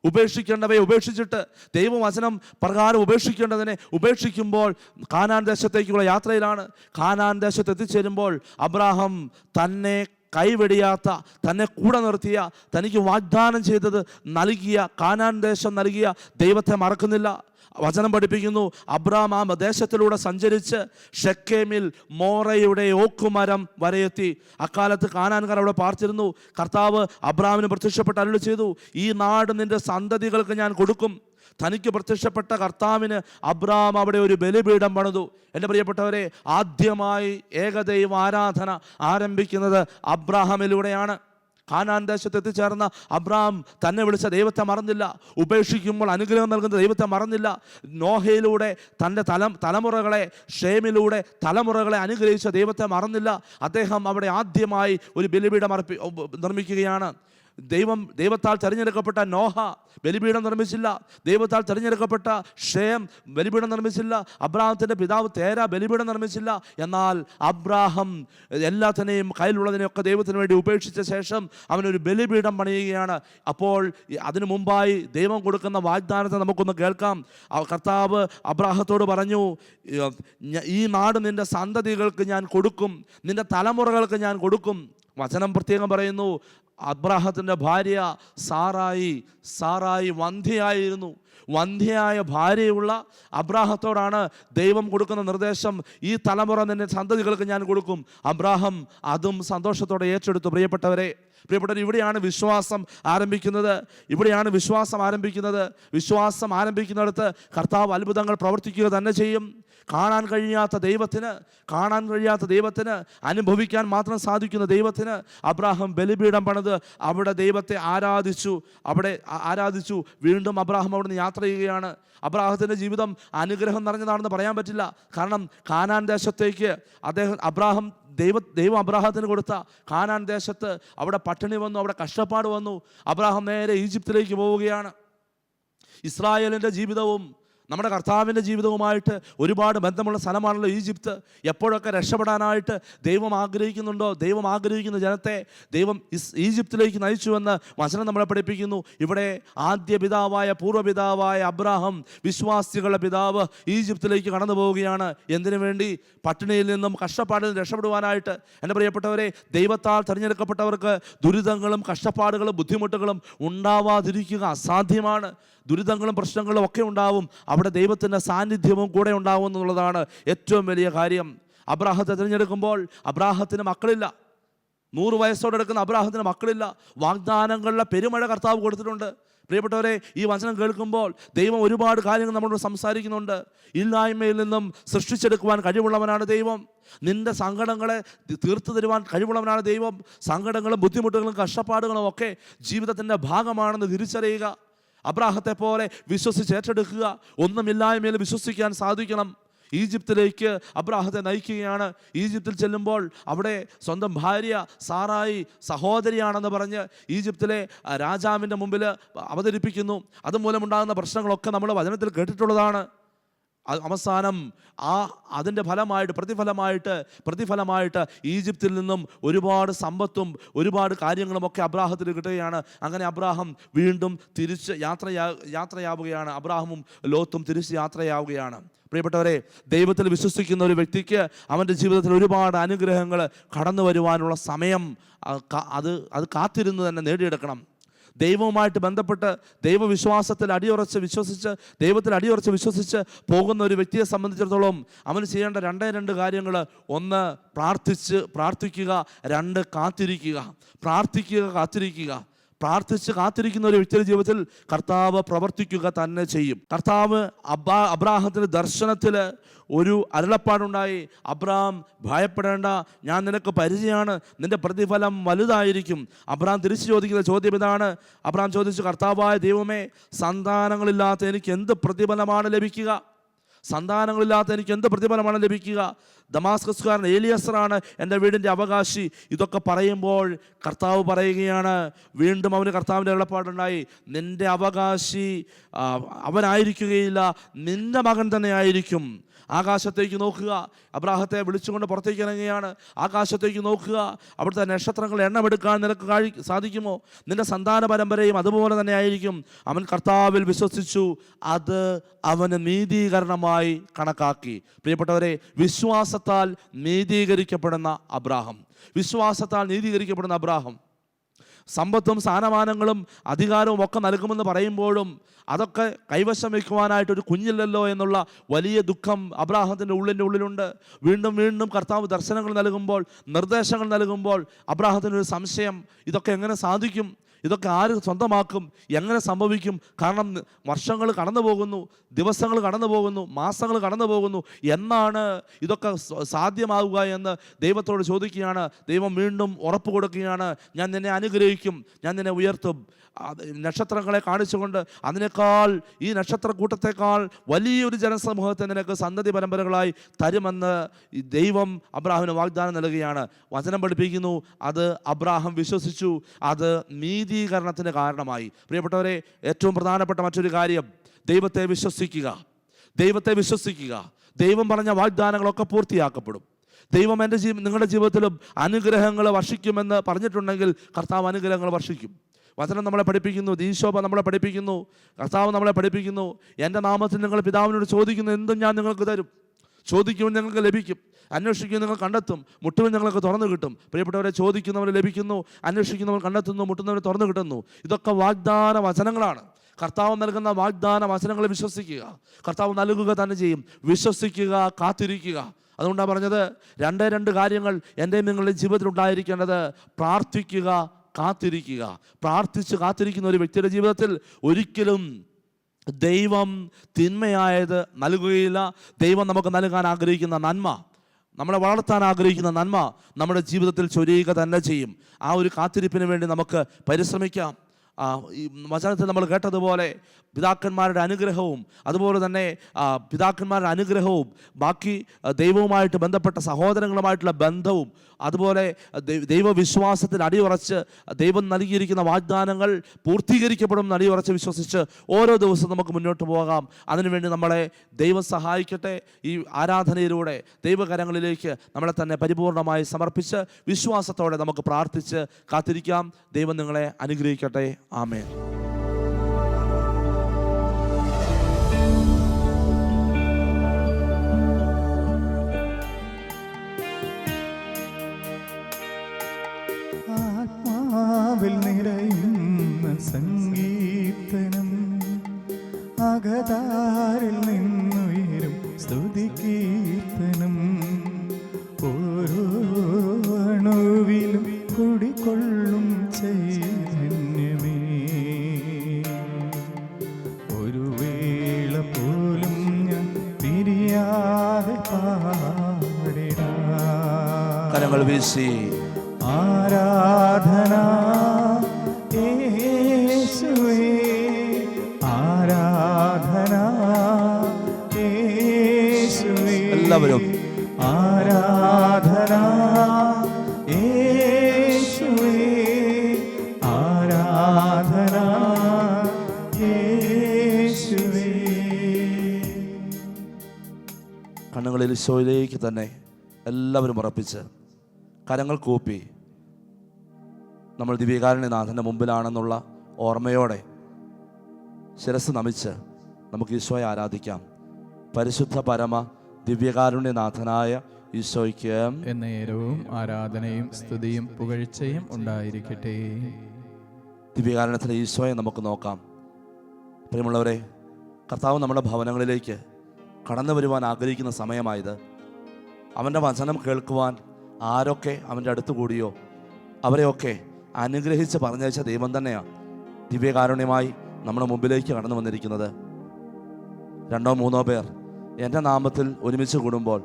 ഉപേക്ഷിക്കേണ്ടവയെ ഉപേക്ഷിച്ചിട്ട് ദൈവവചനം പ്രകാരം ഉപേക്ഷിക്കേണ്ടതിനെ ഉപേക്ഷിക്കുമ്പോൾ കാനാൻ ദേശത്തേക്കുള്ള യാത്രയിലാണ്. കാനാൻ ദേശത്ത് എത്തിച്ചേരുമ്പോൾ അബ്രാഹാം തന്നെ കൈവെടിയാത്ത, തന്നെ കൂടെ നിർത്തിയ, തനിക്ക് വാഗ്ദാനം ചെയ്തത് നൽകിയ, കാനാൻ ദേശം നൽകിയ ദൈവത്തെ മറക്കുന്നില്ല. വചനം പഠിപ്പിക്കുന്നു, അബ്രാം ആ ദേശത്തിലൂടെ സഞ്ചരിച്ച് ഷെക്കേമിൽ മോറയുടെ ഓക്കുമരം വരെയെത്തി. അക്കാലത്ത് കാനാൻകാർ അവിടെ പാർത്തിരുന്നു. കർത്താവ് അബ്രാമിന് പ്രത്യക്ഷപ്പെട്ട് അരുളി ചെയ്തു, ഈ നാട് നിന്റെ സന്തതികൾക്ക് ഞാൻ കൊടുക്കും. തനിക്ക് പ്രത്യക്ഷപ്പെട്ട കർത്താവിന് അബ്രാം അവിടെ ഒരു ബലിപീഠം പണിതു. എൻ്റെ പ്രിയപ്പെട്ടവരെ, ആദ്യമായി ഏകദൈവ ആരാധന ആരംഭിക്കുന്നത് അബ്രാഹാമിലൂടെയാണ്. കാനാൻ ദേശത്ത് എത്തിച്ചേർന്ന അബ്രാം തന്നെ വിളിച്ച ദൈവത്തെ മറന്നില്ല. ഉപേക്ഷിക്കുമ്പോൾ അനുഗ്രഹം നൽകുന്ന ദൈവത്തെ മറന്നില്ല. നോഹയിലൂടെ തൻ്റെ തലമുറകളെ, ഷേമിലൂടെ തലമുറകളെ അനുഗ്രഹിച്ച ദൈവത്തെ മറന്നില്ല. അദ്ദേഹം അവിടെ ആദ്യമായി ഒരു ബലിപീഠം നിർമ്മിക്കുകയാണ്. ദൈവത്താൽ തിരഞ്ഞെടുക്കപ്പെട്ട നോഹ ബലിപീഠം നിർമ്മിച്ചില്ല. ദൈവത്താൽ തിരഞ്ഞെടുക്കപ്പെട്ട ഷേം ബലിപീഠം നിർമ്മിച്ചില്ല. അബ്രാഹത്തിൻ്റെ പിതാവ് തേര ബലിപീഠം നിർമ്മിച്ചില്ല. എന്നാൽ അബ്രാഹം എല്ലാത്തിനെയും കയ്യിലുള്ളതിനെയൊക്കെ ദൈവത്തിന് വേണ്ടി ഉപേക്ഷിച്ച ശേഷം അവനൊരു ബലിപീഠം പണിയുകയാണ്. അപ്പോൾ അതിനു മുമ്പായി ദൈവം കൊടുക്കുന്ന വാഗ്ദാനത്തെ നമുക്കൊന്ന് കേൾക്കാം. കർത്താവ് അബ്രാഹത്തോട് പറഞ്ഞു, ഈ നാട് നിൻ്റെ സന്തതികൾക്ക് ഞാൻ കൊടുക്കും, നിൻ്റെ തലമുറകൾക്ക് ഞാൻ കൊടുക്കും. വചനം പ്രത്യേകം പറയുന്നു, അബ്രാഹത്തിൻ്റെ ഭാര്യ സാറായി വന്ധ്യയായിരുന്നു. വന്ധ്യയായ ഭാര്യയുള്ള അബ്രാഹത്തോടാണ് ദൈവം കൊടുക്കുന്ന നിർദ്ദേശം, ഈ തലമുറ നിന്റെ സന്തതികൾക്ക് ഞാൻ കൊടുക്കും. അബ്രാഹം അതും സന്തോഷത്തോടെ ഏറ്റെടുത്തു. പ്രിയപ്പെട്ടവർ, ഇവിടെയാണ് വിശ്വാസം ആരംഭിക്കുന്നത്. വിശ്വാസം ആരംഭിക്കുന്നിടത്ത് കർത്താവ് അത്ഭുതങ്ങൾ പ്രവർത്തിക്കുക തന്നെ ചെയ്യും. കാണാൻ കഴിയാത്ത ദൈവത്തിന് അനുഭവിക്കാൻ മാത്രം സാധിക്കുന്ന ദൈവത്തിന് അബ്രാഹം ബലിപീഠം പണിത് അവിടെ ദൈവത്തെ ആരാധിച്ചു. വീണ്ടും അബ്രാഹം അവിടുന്ന് യാത്ര ചെയ്യുകയാണ്. അബ്രാഹത്തിൻ്റെ ജീവിതം അനുഗ്രഹം നിറഞ്ഞതാണെന്ന് പറയാൻ പറ്റില്ല. കാരണം കാനാൻ ദേശത്തേക്ക് ദൈവം അബ്രാഹത്തിന് കൊടുത്ത കാനാൻ ദേശത്ത് അവിടെ പട്ടിണി വന്നു, അവിടെ കഷ്ടപ്പാട് വന്നു. അബ്രാഹം നേരെ ഈജിപ്തിലേക്ക് പോവുകയാണ്. ഇസ്രായേലിൻ്റെ ജീവിതവും നമ്മുടെ കർത്താവിൻ്റെ ജീവിതവുമായിട്ട് ഒരുപാട് ബന്ധമുള്ള സ്ഥലമാണല്ലോ ഈജിപ്ത്. എപ്പോഴൊക്കെ രക്ഷപ്പെടാനായിട്ട് ദൈവം ആഗ്രഹിക്കുന്ന ജനത്തെ ദൈവം ഈജിപ്തിലേക്ക് നയിച്ചുവെന്ന് വചനം നമ്മളെ പഠിപ്പിക്കുന്നു. ഇവിടെ പൂർവ്വപിതാവായ അബ്രാഹാം, വിശ്വാസികളുടെ പിതാവ്, ഈജിപ്തിലേക്ക് കടന്നു പോവുകയാണ്. എന്തിനു വേണ്ടി? പട്ടിണിയിൽ നിന്നും കഷ്ടപ്പാടിൽ നിന്നും രക്ഷപ്പെടുവാനായിട്ട്. എൻ്റെ പ്രിയപ്പെട്ടവരെ, ദൈവത്താൽ തിരഞ്ഞെടുക്കപ്പെട്ടവർക്ക് ദുരിതങ്ങളും കഷ്ടപ്പാടുകളും ബുദ്ധിമുട്ടുകളും ഉണ്ടാവാതിരിക്കുക അസാധ്യമാണ്. ദുരിതങ്ങളും പ്രശ്നങ്ങളും ഒക്കെ ഉണ്ടാവും. അവിടെ ദൈവത്തിൻ്റെ സാന്നിധ്യവും കൂടെ ഉണ്ടാവും എന്നുള്ളതാണ് ഏറ്റവും വലിയ കാര്യം. അബ്രാഹത്തെ തിരഞ്ഞെടുക്കുമ്പോൾ അബ്രാഹത്തിന് മക്കളില്ല. 100 വയസ്സോടെ എടുക്കുന്ന അബ്രാഹത്തിന് മക്കളില്ല. വാഗ്ദാനങ്ങളുടെ പെരുമഴ കർത്താവ് കൊടുത്തിട്ടുണ്ട്. പ്രിയപ്പെട്ടവരെ, ഈ വചനം കേൾക്കുമ്പോൾ ദൈവം ഒരുപാട് കാര്യങ്ങൾ നമ്മളോട് സംസാരിക്കുന്നുണ്ട്. ഇല്ലായ്മയിൽ നിന്നും സൃഷ്ടിച്ചെടുക്കുവാൻ കഴിവുള്ളവനാണ് ദൈവം. നിന്റെ സങ്കടങ്ങളെ തീർത്തു തരുവാൻ കഴിവുള്ളവനാണ് ദൈവം. സങ്കടങ്ങളും ബുദ്ധിമുട്ടുകളും കഷ്ടപ്പാടുകളും ഒക്കെ ജീവിതത്തിൻ്റെ ഭാഗമാണെന്ന് തിരിച്ചറിയുക. അബ്രാഹത്തെ പോലെ വിശ്വസിച്ച് ഏറ്റെടുക്കുക. ഒന്നുമില്ലായ്മയിൽ വിശ്വസിക്കാൻ സാധിക്കണം. ഈജിപ്തിലേക്ക് അബ്രാഹത്തെ നയിക്കുകയാണ്. ഈജിപ്തിൽ ചെല്ലുമ്പോൾ അവിടെ സ്വന്തം ഭാര്യ സാറായി സഹോദരിയാണെന്ന് പറഞ്ഞ് ഈജിപ്തിലെ രാജാവിൻ്റെ മുമ്പിൽ അവതരിപ്പിക്കുന്നു. അതുമൂലമുണ്ടാകുന്ന പ്രശ്നങ്ങളൊക്കെ നമ്മൾ വചനത്തിൽ കേട്ടിട്ടുള്ളതാണ്. അവസാനം അതിൻ്റെ പ്രതിഫലമായിട്ട് ഈജിപ്തിൽ നിന്നും ഒരുപാട് സമ്പത്തും ഒരുപാട് കാര്യങ്ങളുമൊക്കെ അബ്രാഹത്തിന് കിട്ടുകയാണ്. അങ്ങനെ അബ്രാഹം വീണ്ടും തിരിച്ച് യാത്രയാവുകയാണ്. അബ്രാഹമും ലോത്തും തിരിച്ച് യാത്രയാവുകയാണ്. പ്രിയപ്പെട്ടവരെ, ദൈവത്തിൽ വിശ്വസിക്കുന്ന ഒരു വ്യക്തിക്ക് അവൻ്റെ ജീവിതത്തിൽ ഒരുപാട് അനുഗ്രഹങ്ങൾ കടന്നു വരുവാനുള്ള സമയം അത് കാത്തിരുന്ന് തന്നെ നേടിയെടുക്കണം. ദൈവവുമായിട്ട് ബന്ധപ്പെട്ട് ദൈവത്തിൽ അടിയുറച്ച് വിശ്വസിച്ച് പോകുന്ന ഒരു വ്യക്തിയെ സംബന്ധിച്ചിടത്തോളം അവന് ചെയ്യേണ്ട 2 കാര്യങ്ങൾ: 1 പ്രാർത്ഥിക്കുക, 2 പ്രാർത്ഥിച്ച് കാത്തിരിക്കുന്ന ഒരു വ്യക്തിയുടെ ജീവിതത്തിൽ കർത്താവ് പ്രവർത്തിക്കുക തന്നെ ചെയ്യും. കർത്താവ് അബ്രാഹത്തിൻ്റെ ദർശനത്തിൽ ഒരു അരുളപ്പാടുണ്ടായി. അബ്രാം, ഭയപ്പെടേണ്ട, ഞാൻ നിനക്ക് പരിചയമാണ്, നിന്റെ പ്രതിഫലം വലുതായിരിക്കും. അബ്രാം തിരിച്ചു ചോദിക്കുന്ന ചോദ്യം ഇതാണ്. അബ്രാം ചോദിച്ചു, കർത്താവായ ദൈവമേ, സന്താനങ്ങളില്ലാത്ത എനിക്ക് എന്ത് പ്രതിഫലമാണ് ലഭിക്കുക? ദമാസ്കസുകാരൻ ഏലിയസറാണ് എൻ്റെ വീടിൻ്റെ അവകാശി. ഇതൊക്കെ പറയുമ്പോൾ കർത്താവ് പറയുകയാണ്, വീണ്ടും അവന് കർത്താവിൻ്റെ അരുളപ്പാടുണ്ടായി, നിൻ്റെ അവകാശി അവനായിരിക്കുകയില്ല, നിൻ്റെ മകൻ തന്നെ ആയിരിക്കും. ആകാശത്തേക്ക് നോക്കുക. അബ്രാഹത്തെ വിളിച്ചുകൊണ്ട് പുറത്തേക്ക് ഇറങ്ങുകയാണ്. ആകാശത്തേക്ക് നോക്കുക. അവിടുത്തെ നക്ഷത്രങ്ങൾ എണ്ണമെടുക്കാൻ നിനക്ക് സാധിക്കുമോ? നിന്റെ സന്താന പരമ്പരയും അതുപോലെ തന്നെ ആയിരിക്കും. അവൻ കർത്താവിൽ വിശ്വസിച്ചു, അത് അവന് നീതീകരണമായി കണക്കാക്കി. പ്രിയപ്പെട്ടവരെ, വിശ്വാസത്താൽ നീതീകരിക്കപ്പെടുന്ന അബ്രാഹം സമ്പത്തും സ്ഥാനമാനങ്ങളും അധികാരവും ഒക്കെ നൽകുമെന്ന് പറയുമ്പോഴും അതൊക്കെ കൈവശം വയ്ക്കുവാനായിട്ടൊരു കുഞ്ഞില്ലല്ലോ എന്നുള്ള വലിയ ദുഃഖം അബ്രാഹത്തിൻ്റെ ഉള്ളിലുണ്ട്. വീണ്ടും കർത്താവ് ദർശനങ്ങൾ നൽകുമ്പോൾ, നിർദ്ദേശങ്ങൾ നൽകുമ്പോൾ അബ്രാഹത്തിനൊരു സംശയം, ഇതൊക്കെ എങ്ങനെ സാധിക്കും? ഇതൊക്കെ ആര് സ്വന്തമാക്കും? എങ്ങനെ സംഭവിക്കും? കാരണം വർഷങ്ങൾ കടന്നു പോകുന്നു, ദിവസങ്ങൾ കടന്നു പോകുന്നു, മാസങ്ങൾ കടന്നു പോകുന്നു. എന്നാണ് ഇതൊക്കെ സാധ്യമാവുക എന്ന് ദൈവത്തോട് ചോദിക്കുകയാണ്. ദൈവം വീണ്ടും ഉറപ്പ് കൊടുക്കുകയാണ്, ഞാൻ നിന്നെ അനുഗ്രഹിക്കും, ഞാൻ നിന്നെ ഉയർത്തും. നക്ഷത്രങ്ങളെ കാണിച്ചുകൊണ്ട് ഈ നക്ഷത്രക്കൂട്ടത്തെക്കാൾ വലിയൊരു ജനസമൂഹത്തെ നിനക്ക് സന്തതി പരമ്പരകളായി തരുമെന്ന് ദൈവം അബ്രാഹാമിന് വാഗ്ദാനം നൽകുകയാണ്. വചനം പഠിപ്പിക്കുന്നു, അത് അബ്രാഹാം വിശ്വസിച്ചു, അത് നീതീകരണത്തിന് കാരണമായി. പ്രിയപ്പെട്ടവരെ, ഏറ്റവും പ്രധാനപ്പെട്ട മറ്റൊരു കാര്യം, ദൈവത്തെ വിശ്വസിക്കുക. ദൈവത്തെ വിശ്വസിക്കുക. ദൈവം പറഞ്ഞ വാഗ്ദാനങ്ങളൊക്കെ പൂർത്തിയാക്കപ്പെടും. ദൈവം നിങ്ങളുടെ ജീവിതത്തിലും അനുഗ്രഹങ്ങൾ വർഷിക്കുമെന്ന് പറഞ്ഞിട്ടുണ്ടെങ്കിൽ കർത്താവ് അനുഗ്രഹങ്ങൾ വർഷിക്കും. വചനം നമ്മളെ പഠിപ്പിക്കുന്നു, ഈശോ നമ്മളെ പഠിപ്പിക്കുന്നു, കർത്താവ് നമ്മളെ പഠിപ്പിക്കുന്നു, എൻ്റെ നാമത്തിൽ നിങ്ങൾ പിതാവിനോട് ചോദിക്കുന്നു എന്തും ഞാൻ നിങ്ങൾക്ക് തരും. ചോദിക്കുമ്പോൾ നിങ്ങൾക്ക് ലഭിക്കും, അന്വേഷിക്കും നിങ്ങൾ കണ്ടെത്തും, മുട്ടുവിൽ നിങ്ങൾക്ക് തുറന്നു കിട്ടും. പ്രിയപ്പെട്ടവരെ, ചോദിക്കുന്നവർ ലഭിക്കുന്നു, അന്വേഷിക്കുന്നവർ കണ്ടെത്തുന്നു, മുട്ടുന്നവർ തുറന്നു കിട്ടുന്നു. ഇതൊക്കെ വാഗ്ദാന വചനങ്ങളാണ്. കർത്താവ് നൽകുന്ന വാഗ്ദാന വചനങ്ങളെ വിശ്വസിക്കുക. കർത്താവ് നൽകുക തന്നെ ചെയ്യും. വിശ്വസിക്കുക, കാത്തിരിക്കുക. അതുകൊണ്ടാണ് പറഞ്ഞത്, രണ്ട് കാര്യങ്ങൾ എൻ്റെ നിങ്ങളുടെ ജീവിതത്തിൽ ഉണ്ടായിരിക്കേണ്ടത്: പ്രാർത്ഥിക്കുക, കാത്തിരിക്കുക. പ്രാർത്ഥിച്ച് കാത്തിരിക്കുന്ന ഒരു വ്യക്തിയുടെ ജീവിതത്തിൽ ഒരിക്കലും ദൈവം തിന്മയായത് നൽകുകയില്ല. ദൈവം നമുക്ക് നൽകാൻ ആഗ്രഹിക്കുന്ന നന്മ, നമ്മളെ വളർത്താൻ ആഗ്രഹിക്കുന്ന നന്മ നമ്മുടെ ജീവിതത്തിൽ ചൊരിയുക തന്നെ ചെയ്യും. ആ ഒരു കാത്തിരിപ്പിന് വേണ്ടി നമുക്ക് പരിശ്രമിക്കാം. ഈ വചനത്തിൽ നമ്മൾ കേട്ടതുപോലെ പിതാക്കന്മാരുടെ അനുഗ്രഹവും, അതുപോലെ തന്നെ പിതാക്കന്മാരുടെ അനുഗ്രഹവും ബാക്കി ദൈവവുമായിട്ട് ബന്ധപ്പെട്ട സഹോദരങ്ങളുമായിട്ടുള്ള ബന്ധവും, അതുപോലെ ദൈവവിശ്വാസത്തിൽ അടിയുറച്ച് ദൈവം നൽകിയിരിക്കുന്ന വാഗ്ദാനങ്ങൾ പൂർത്തീകരിക്കപ്പെടും അടിയുറച്ച് വിശ്വസിച്ച് ഓരോ ദിവസവും നമുക്ക് മുന്നോട്ട് പോകാം. അതിനുവേണ്ടി നമ്മളെ ദൈവം സഹായിക്കട്ടെ. ഈ ആരാധനയിലൂടെ ദൈവകരങ്ങളിലേക്ക് നമ്മളെ തന്നെ പരിപൂർണമായി സമർപ്പിച്ച് വിശ്വാസത്തോടെ നമുക്ക് പ്രാർത്ഥിച്ച് കാത്തിരിക്കാം. ദൈവം നിങ്ങളെ അനുഗ്രഹിക്കട്ടെ. ആമേൻ. ആത്മാവിൽ നിറയുന്ന സംഗീതനം, അകതാരിൽ നിന്നുയരും സ്തുതികീർത്തനം, ഓരോ അണുവിലും കുടികൊള്ളും ചൈതന്യമേ, ഒരു വേള പോലും ഞാൻ പിരിയാതെ പാടിടാം. കരങ്ങൾ വീശി ആരാധന യേശുവേ, ആരാധന യേശുവേ, എല്ലാവരും ആരാധന യേശുവേ, ആരാധന യേശുവേ. കണ്ണുകളിൽ ഈശോയിലേക്ക് തന്നെ എല്ലാവരും ഉറപ്പിച്ച് കരങ്ങൾ കൂപ്പി നമ്മൾ ദിവ്യകാരുണ്യനാഥൻ്റെ മുമ്പിലാണെന്നുള്ള ഓർമ്മയോടെ ശിരസ് നമിച്ച് നമുക്ക് ഈശോയെ ആരാധിക്കാം. പരിശുദ്ധ പരമ ദിവ്യകാരുണ്യനാഥനായ ഈശോയ്ക്ക് എന്നേരവും ആരാധനയും സ്തുതിയും പുകഴ്ചയും ഉണ്ടായിരിക്കട്ടെ. ദിവ്യകാരുണ്യത്തിലെ ഈശോയെ നമുക്ക് നോക്കാം. പ്രിയമുള്ളവരെ, കർത്താവ് നമ്മുടെ ഭവനങ്ങളിലേക്ക് കടന്നു വരുവാൻ ആഗ്രഹിക്കുന്ന സമയമായത്. അവൻ്റെ വചനം കേൾക്കുവാൻ ആരൊക്കെ അവൻ്റെ അടുത്ത് കൂടിയോ അവരെയൊക്കെ അനുഗ്രഹിച്ച് പറഞ്ഞയച്ച ദൈവം തന്നെയാണ് ദിവ്യകാരുണ്യമായി നമ്മുടെ മുമ്പിലേക്ക് കടന്നു വന്നിരിക്കുന്നത്. 2-3 പേർ എൻ്റെ നാമത്തിൽ ഒരുമിച്ച് കൂടുമ്പോൾ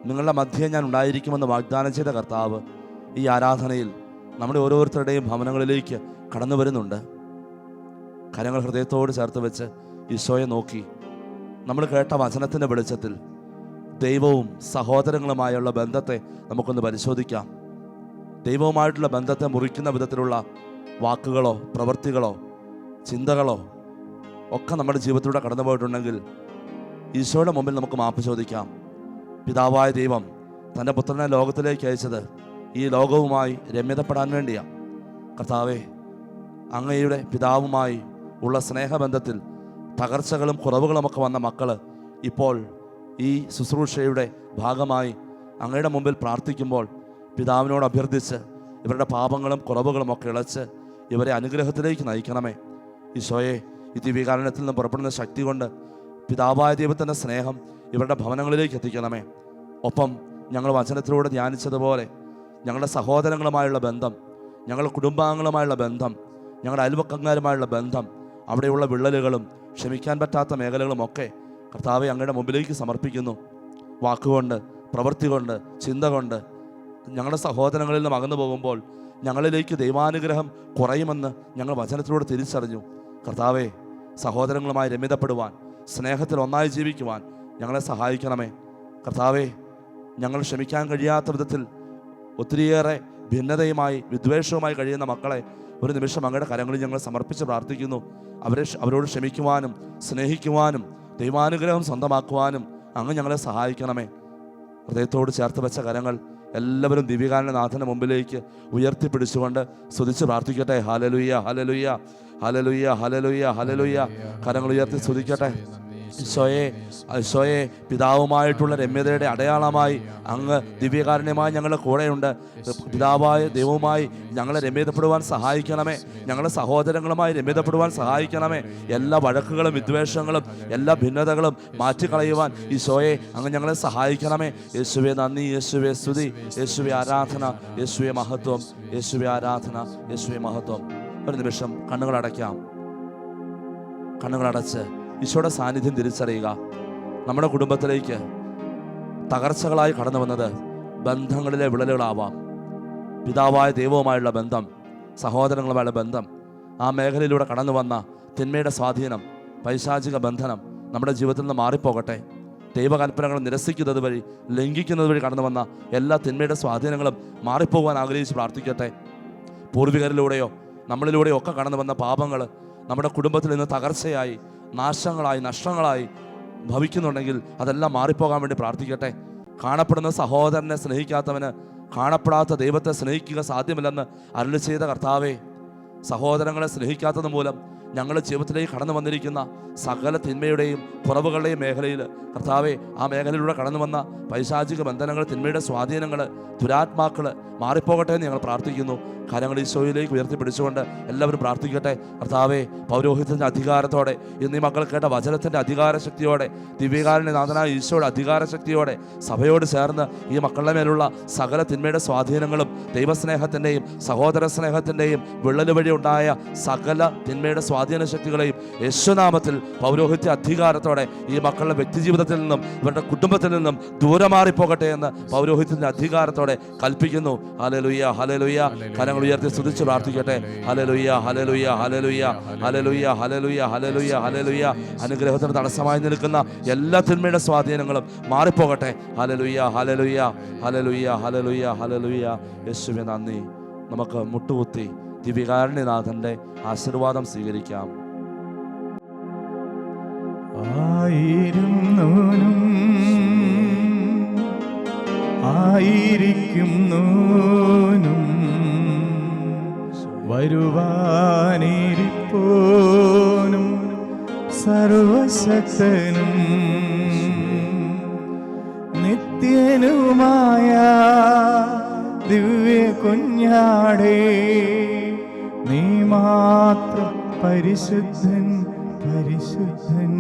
നിങ്ങളുടെ മധ്യേ ഞാൻ ഉണ്ടായിരിക്കുമെന്ന് വാഗ്ദാനം ചെയ്ത കർത്താവ് ഈ ആരാധനയിൽ നമ്മുടെ ഓരോരുത്തരുടെയും ഭവനങ്ങളിലേക്ക് കടന്നു വരുന്നുണ്ട്. കരങ്ങൾ ഹൃദയത്തോട് ചേർത്ത് വെച്ച് ഈശോയെ നോക്കി നമ്മൾ കേട്ട വചനത്തിൻ്റെ വെളിച്ചത്തിൽ ദൈവവും സഹോദരങ്ങളുമായുള്ള ബന്ധത്തെ നമുക്കൊന്ന് പരിശോധിക്കാം. ദൈവവുമായിട്ടുള്ള ബന്ധത്തെ മുറിക്കുന്ന വിധത്തിലുള്ള വാക്കുകളോ പ്രവൃത്തികളോ ചിന്തകളോ ഒക്കെ നമ്മുടെ ജീവിതത്തിലൂടെ കടന്നു പോയിട്ടുണ്ടെങ്കിൽ ഈശോയുടെ മുമ്പിൽ നമുക്ക് മാപ്പ് ചോദിക്കാം. പിതാവായ ദൈവം തൻ്റെ പുത്രനെ ലോകത്തിലേക്ക് അയച്ചത് ഈ ലോകവുമായി രമ്യതപ്പെടാൻ വേണ്ടിയാണ്. കർത്താവേ, അങ്ങയുടെ പിതാവുമായി ഉള്ള സ്നേഹബന്ധത്തിൽ തകർച്ചകളും കുറവുകളുമൊക്കെ വന്ന മക്കൾ ഇപ്പോൾ ഈ ശുശ്രൂഷയുടെ ഭാഗമായി അങ്ങയുടെ മുമ്പിൽ പ്രാർത്ഥിക്കുമ്പോൾ പിതാവിനോട് അഭ്യർത്ഥിച്ച് ഇവരുടെ പാപങ്ങളും കുറവുകളും ഒക്കെ ഇളച്ച് ഇവരെ അനുഗ്രഹത്തിലേക്ക് നയിക്കണമേ. ഈശോയെ, ഈ ദിവ്യകാരുണ്യത്തിൽ നിന്ന് പുറപ്പെടുന്ന ശക്തി കൊണ്ട് പിതാവായ ദൈവത്തിൻ്റെ സ്നേഹം ഇവരുടെ ഭവനങ്ങളിലേക്ക് എത്തിക്കണമേ. ഒപ്പം ഞങ്ങൾ വചനത്തിലൂടെ ധ്യാനിച്ചതുപോലെ ഞങ്ങളുടെ സഹോദരങ്ങളുമായുള്ള ബന്ധം, ഞങ്ങളുടെ കുടുംബാംഗങ്ങളുമായുള്ള ബന്ധം, ഞങ്ങളുടെ അയൽവക്കക്കാരുമായുള്ള ബന്ധം, അവിടെയുള്ള വിള്ളലുകളും ക്ഷമിക്കാൻ പറ്റാത്ത മേഖലകളുമൊക്കെ കർത്താവെ അങ്ങയുടെ മുമ്പിലേക്ക് സമർപ്പിക്കുന്നു. വാക്കുകൊണ്ട്, പ്രവൃത്തി കൊണ്ട്, ചിന്ത കൊണ്ട് ഞങ്ങളുടെ സഹോദരങ്ങളിൽ നിന്നും അകന്നു പോകുമ്പോൾ ഞങ്ങളിലേക്ക് ദൈവാനുഗ്രഹം കുറയുമെന്ന് ഞങ്ങൾ വചനത്തിലൂടെ തിരിച്ചറിഞ്ഞു. കർത്താവെ, സഹോദരങ്ങളുമായി രമ്യതപ്പെടുവാൻ, സ്നേഹത്തിൽ ഒന്നായി ജീവിക്കുവാൻ ഞങ്ങളെ സഹായിക്കണമേ. കർത്താവെ, ഞങ്ങൾ ക്ഷമിക്കാൻ കഴിയാത്ത വിധത്തിൽ ഒത്തിരിയേറെ ഭിന്നതയുമായി വിദ്വേഷവുമായി കഴിയുന്ന മക്കളെ ഒരു നിമിഷം അങ്ങയുടെ കരങ്ങളിൽ ഞങ്ങൾ സമർപ്പിച്ച് പ്രാർത്ഥിക്കുന്നു. അവരോട് ക്ഷമിക്കുവാനും സ്നേഹിക്കുവാനും ദൈവാനുഗ്രഹം സ്വന്തമാക്കുവാനും അങ്ങ് ഞങ്ങളെ സഹായിക്കണമേ. ഹൃദയത്തോട് ചേർത്ത് വെച്ച കരങ്ങൾ എല്ലാവരും ദിവ്യകാരുണ്യ നാഥൻ്റെ മുമ്പിലേക്ക് ഉയർത്തിപ്പിടിച്ചുകൊണ്ട് സ്തുതിച്ച് പ്രാർത്ഥിക്കട്ടെ. ഹല്ലേലൂയ ഹല്ലേലൂയ ഹല്ലേലൂയ ഹല്ലേലൂയ ഹല്ലേലൂയ. കരങ്ങൾ ഉയർത്തി സ്തുതിക്കട്ടെ. ഈശോയെ പിതാവുമായിട്ടുള്ള രമ്യതയുടെ അടയാളമായി അങ്ങ് ദിവ്യകാരുണ്യമായി ഞങ്ങളുടെ കൂടെയുണ്ട്. പിതാവായ ദൈവവുമായി ഞങ്ങളെ രമ്യതപ്പെടുവാൻ സഹായിക്കണമേ. ഞങ്ങളുടെ സഹോദരങ്ങളുമായി രമ്യതപ്പെടുവാൻ സഹായിക്കണമേ. എല്ലാ വഴക്കുകളും വിദ്വേഷങ്ങളും എല്ലാ ഭിന്നതകളും മാറ്റിക്കളയുവാൻ ഈശോയെ അങ്ങ് ഞങ്ങളെ സഹായിക്കണമേ. യേശുവെ നന്ദി, യേശുവെ സ്തുതി, യേശുവെ ആരാധന, യേശുവെ മഹത്വം, യേശുവെ ആരാധന, യേശുവെ മഹത്വം. ഒരു നിമിഷം കണ്ണുകളടയ്ക്കാം. കണ്ണുകളടച്ച് ഈശോയുടെ സാന്നിധ്യം തിരിച്ചറിയുക. നമ്മുടെ കുടുംബത്തിലേക്ക് തകർച്ചകളായി കടന്നു വന്നത് ബന്ധങ്ങളിലെ വിള്ളലുകളാവാം. പിതാവായ ദൈവവുമായുള്ള ബന്ധം, സഹോദരങ്ങളുമായുള്ള ബന്ധം, ആ മേഖലയിലൂടെ കടന്നു വന്ന തിന്മയുടെ സ്വാധീനം, പൈശാചിക ബന്ധനം നമ്മുടെ ജീവിതത്തിൽ നിന്ന് മാറിപ്പോകട്ടെ. ദൈവകൽപ്പനകൾ നിരസിക്കുന്നത് വഴി, ലംഘിക്കുന്നത് വഴി കടന്നു വന്ന എല്ലാ തിന്മയുടെ സ്വാധീനങ്ങളും മാറിപ്പോകാൻ ആഗ്രഹിച്ച് പ്രാർത്ഥിക്കട്ടെ. പൂർവികരിലൂടെയോ നമ്മളിലൂടെയോ ഒക്കെ കടന്നു വന്ന പാപങ്ങൾ നമ്മുടെ കുടുംബത്തിൽ നിന്ന് തകർച്ചയായി, നാശങ്ങളായി, നഷ്ടങ്ങളായി ഭവിക്കുന്നുണ്ടെങ്കിൽ അതെല്ലാം മാറിപ്പോകാൻ വേണ്ടി പ്രാർത്ഥിക്കട്ടെ. കാണപ്പെടുന്ന സഹോദരനെ സ്നേഹിക്കാത്തവന് കാണപ്പെടാത്ത ദൈവത്തെ സ്നേഹിക്കുക സാധ്യമല്ലെന്ന് അരുളി ചെയ്ത കർത്താവേ, സഹോദരങ്ങളെ സ്നേഹിക്കാത്തത് മൂലം ഞങ്ങളുടെ ജീവിതത്തിലേക്ക് കടന്നു വന്നിരിക്കുന്ന സകല തിന്മയുടെയും കുറവുകളുടെയും മേഖലയിൽ കർത്താവെ, ആ മേഖലയിലൂടെ കടന്നു വന്ന പൈശാചിക ബന്ധനങ്ങൾ, തിന്മയുടെ സ്വാധീനങ്ങൾ, ദുരാത്മാക്കൾ മാറിപ്പോകട്ടെ എന്ന് ഞങ്ങൾ പ്രാർത്ഥിക്കുന്നു. കരങ്ങൾ ഈശോയിലേക്ക് ഉയർത്തിപ്പിടിച്ചുകൊണ്ട് എല്ലാവരും പ്രാർത്ഥിക്കട്ടെ. കർത്താവെ, പൗരോഹിത്യത്തിൻ്റെ അധികാരത്തോടെ, ഇന്ന് ഈ മക്കൾ കേട്ട വചനത്തിൻ്റെ അധികാരശക്തിയോടെ, ദിവ്യകാരുണ്യനാഥനായ ഈശോയുടെ അധികാരശക്തിയോടെ സഭയോട് ചേർന്ന് ഈ മക്കളുടെ മേലുള്ള സകല തിന്മയുടെ സ്വാധീനങ്ങളും ദൈവസ്നേഹത്തിൻ്റെയും സഹോദര സ്നേഹത്തിൻ്റെയും വിള്ളൽ വഴി ഉണ്ടായ സകല തിന്മയുടെ സ്വാധീന ശക്തികളെയും യേശുനാമത്തിൽ പൗരോഹിത്യ അധികാരത്തോടെ ഈ മക്കളുടെ വ്യക്തിജീവിതത്തിൽ നിന്നും ഇവരുടെ കുടുംബത്തിൽ നിന്നും ദൂരെ മാറിപ്പോകട്ടെ എന്ന് പൗരോഹിത്യത്തിൻ്റെ അധികാരത്തോടെ കൽപ്പിക്കുന്നു. ഹല്ലേലൂയ ഹല്ലേലൂയ. കരങ്ങൾ ഉയർത്തി സ്തുതിച്ച് പ്രാർത്ഥിക്കട്ടെ. ഹല്ലേലൂയ ഹല്ലേലൂയ ഹല്ലേലൂയ ഹല്ലേലൂയ ഹല്ലേലൂയ ഹല്ലേലൂയ ഹല്ലേലൂയ. അനുഗ്രഹത്തിന് തടസ്സമായി നിൽക്കുന്ന എല്ലാ തിന്മയുടെ സ്വാധീനങ്ങളും മാറിപ്പോകട്ടെ. ഹല്ലേലൂയ ഹല്ലേലൂയ ഹല്ലേലൂയ ഹല്ലേലൂയ ഹല്ലേലൂയ. യേശുവേ നന്ദി. നമുക്ക് മുട്ടുകുത്തി ദിവ്യകാരുണ്യനാഥന്റെ ആശീർവാദം സ്വീകരിക്കാം. ആയിരുന്നോനും ആയിരിക്കുന്നോനും വരുവാനിരിപ്പോനും സർവശക്തനും നിത്യനുമായ ദിവ്യ കുഞ്ഞാടേ, നീ മാത്രം പരിശുദ്ധൻ പരിശുദ്ധൻ.